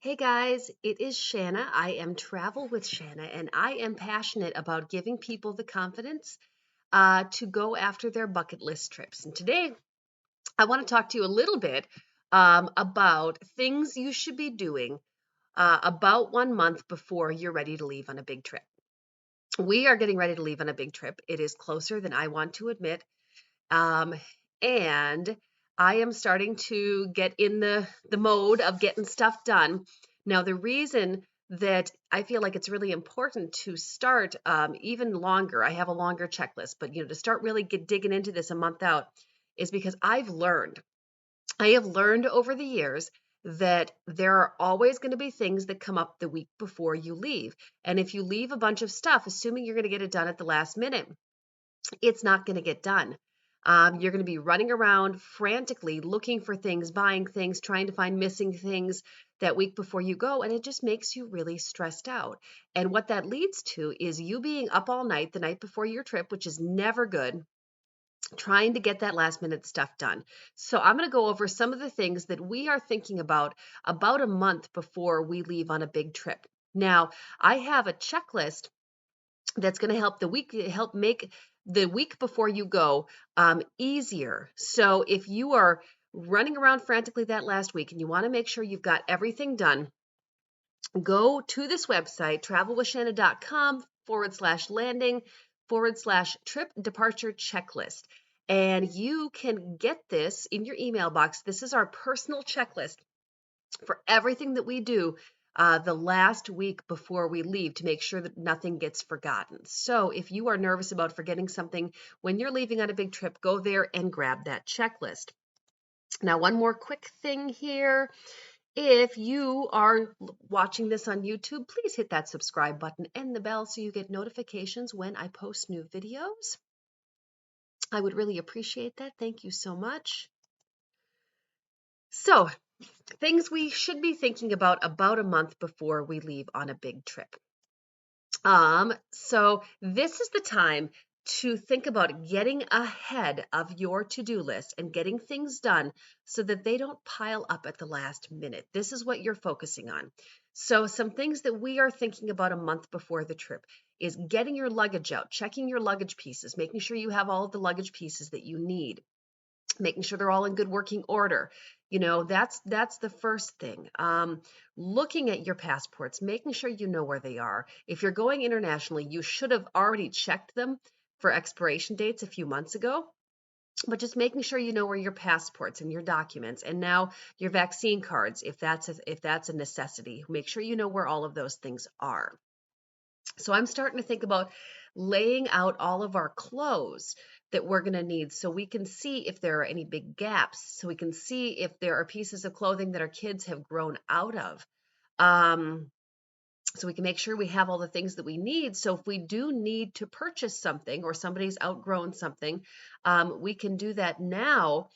Hey guys, it is Shanna. I am Travel with Shanna, and I am passionate about giving people the confidence to go after their bucket list trips. And today I want to talk to you a little bit about things you should be doing about 1 month before you're ready to leave on a big trip. We are getting ready to leave on a big trip. It is closer than I want to admit. Um, and I am starting to get in the mode of getting stuff done. Now, the reason that I feel like it's really important to start even longer, I have a longer checklist, but to start really digging into this a month out is because I have learned over the years that there are always going to be things that come up the week before you leave. And if you leave a bunch of stuff, assuming you're going to get it done at the last minute, it's not going to get done. You're going to be running around frantically looking for things, buying things, trying to find missing things that week before you go, and it just makes you really stressed out. And what that leads to is you being up all night the night before your trip, which is never good, trying to get that last minute stuff done. So I'm going to go over some of the things that we are thinking about a month before we leave on a big trip. Now, I have a checklist that's going to help make the week before you go easier. So if you are running around frantically that last week and you want to make sure you've got everything done, go to this website, travelwithshanna.com/landing/trip departure checklist. And you can get this in your email box. This is our personal checklist for everything that we do the last week before we leave to make sure that nothing gets forgotten. So if you are nervous about forgetting something when you're leaving on a big trip, go there and grab that checklist. Now, one more quick thing here. If you are watching this on YouTube, please hit that subscribe button and the bell so you get notifications when I post new videos. I would really appreciate that. Thank you so much. So, things we should be thinking about a month before we leave on a big trip. So this is the time to think about getting ahead of your to-do list and getting things done so that they don't pile up at the last minute. This is what you're focusing on. So some things that we are thinking about a month before the trip is getting your luggage out, checking your luggage pieces, making sure you have all of the luggage pieces that you need, making sure they're all in good working order. That's the first thing. Looking at your passports, making sure you know where they are. If you're going internationally, you should have already checked them for expiration dates a few months ago, but just making sure you know where your passports and your documents, and now your vaccine cards, if that's a necessity, make sure you know where all of those things are. So I'm starting to think about laying out all of our clothes that we're going to need so we can see if there are any big gaps, so we can see if there are pieces of clothing that our kids have grown out of. So we can make sure we have all the things that we need. So if we do need to purchase something or somebody's outgrown something, we can do that now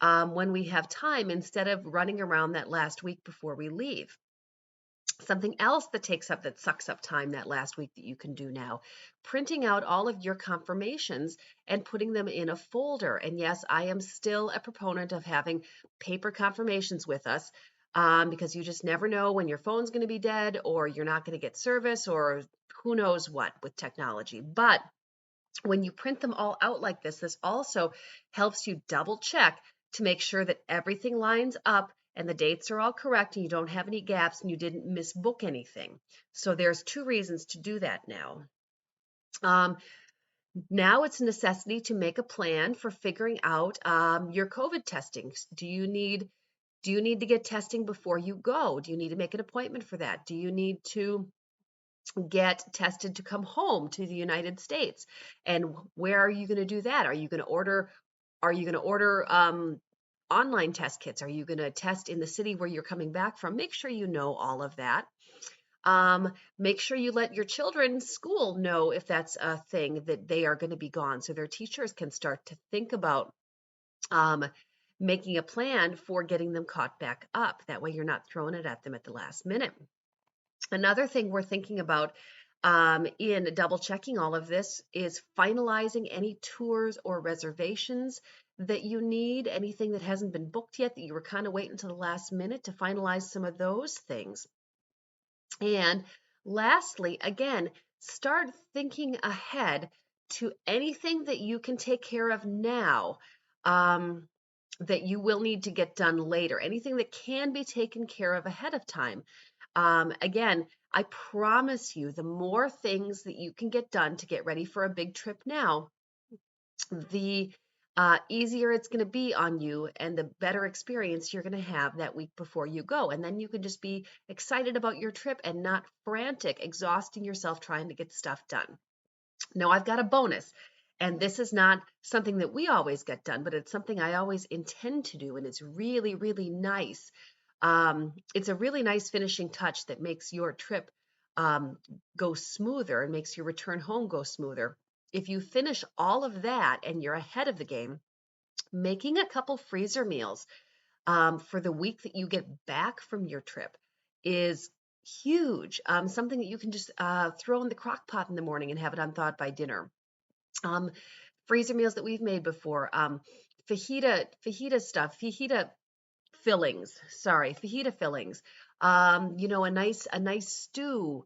when we have time instead of running around that last week before we leave. Something else that sucks up time that last week that you can do now, printing out all of your confirmations and putting them in a folder. And yes, I am still a proponent of having paper confirmations with us because you just never know when your phone's going to be dead or you're not going to get service or who knows what with technology. But when you print them all out like this also helps you double check to make sure that everything lines up and the dates are all correct and you don't have any gaps and you didn't misbook anything. So there's two reasons to do that now. Now it's a necessity to make a plan for figuring out your COVID testing. Do you need to get testing before you go? Do you need to make an appointment for that? Do you need to get tested to come home to the United States? And where are you going to do that? Are you going to order online test kits? Are you going to test in the city where you're coming back from? Make sure you know all of that. Make sure you let your children's school know if that's a thing that they are going to be gone so their teachers can start to think about making a plan for getting them caught back up. That way you're not throwing it at them at the last minute. Another thing we're thinking about in double checking all of this is finalizing any tours or reservations that you need, anything that hasn't been booked yet that you were kind of waiting until the last minute to finalize some of those things. And lastly, again, start thinking ahead to anything that you can take care of now, um, that you will need to get done later, anything that can be taken care of ahead of time. Again, I promise you, the more things that you can get done to get ready for a big trip now, the easier it's going to be on you and the better experience you're going to have that week before you go. And then you can just be excited about your trip and not frantic, exhausting yourself trying to get stuff done. Now, I've got a bonus, and this is not something that we always get done, but it's something I always intend to do, and it's really, really nice. It's a really nice finishing touch that makes your trip um, go smoother and makes your return home go smoother. If you finish all of that and you're ahead of the game, making a couple freezer meals for the week that you get back from your trip is huge. Something that you can just throw in the crock pot in the morning and have it unthawed by dinner. Um, Freezer meals that we've made before. Fajita fillings. Sorry, fajita fillings. A nice stew.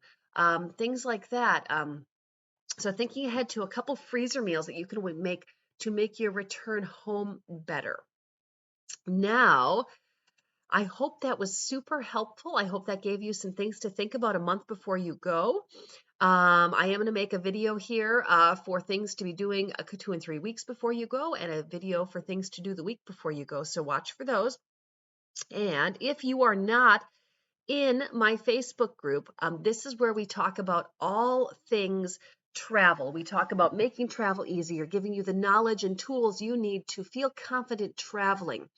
Things like that. So thinking ahead to a couple freezer meals that you can make to make your return home better. Now, I hope that was super helpful. I hope that gave you some things to think about a month before you go. I am going to make a video here for things to be doing 2 and 3 weeks before you go, and a video for things to do the week before you go. So watch for those. And if you are not in my Facebook group, this is where we talk about all things travel. We talk about making travel easier, giving you the knowledge and tools you need to feel confident traveling.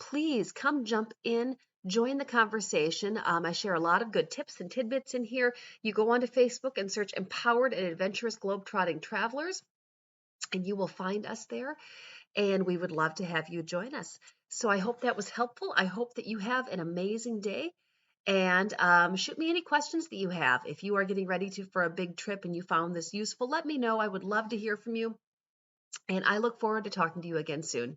Please come jump in, join the conversation. I share a lot of good tips and tidbits in here. You go onto Facebook and search Empowered and Adventurous Globetrotting Travelers, and you will find us there. And we would love to have you join us. So I hope that was helpful. I hope that you have an amazing day. And shoot me any questions that you have. If you are getting ready for a big trip and you found this useful, let me know. I would love to hear from you. And I look forward to talking to you again soon.